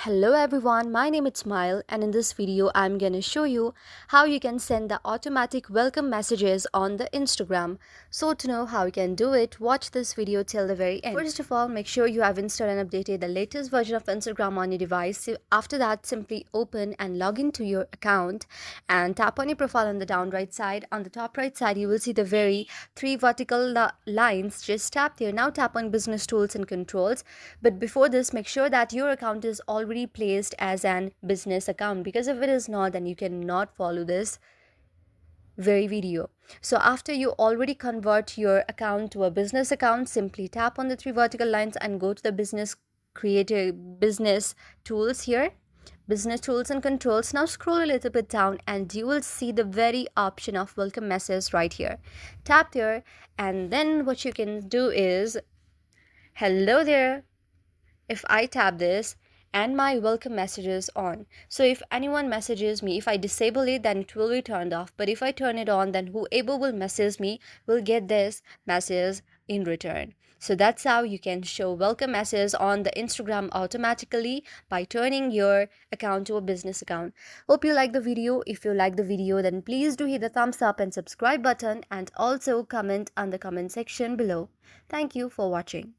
Hello everyone, my name is Smile and in this video I'm gonna show you how you can send the automatic welcome messages on the Instagram. So to know how you can do it, watch this video till the very end. First of all, make sure you have installed and updated the latest version of Instagram on your device. So after that, simply open and log into your account and tap on your profile on the down right side. On the top right side, you will see the very three vertical lines. Just tap there. Now tap on business tools and controls. But before this, make sure that your account is already placed as an business account, because if it is not, then you cannot follow this very video. So after you already convert your account to a business account, simply tap on the three vertical lines and go to the business tools here, business tools and controls. Now scroll a little bit down and you will see the very option of welcome message right here. Tap there, and then what you can do is, hello there. If I tap this and my welcome message is on. So if anyone messages me, if I disable it, then it will be turned off. But if I turn it on, then whoever will message me will get this message in return. So that's how you can show welcome messages on the Instagram automatically by turning your account to a business account. Hope you like the video. If you like the video, then please do hit the thumbs up and subscribe button, and also comment on the comment section below. Thank you for watching.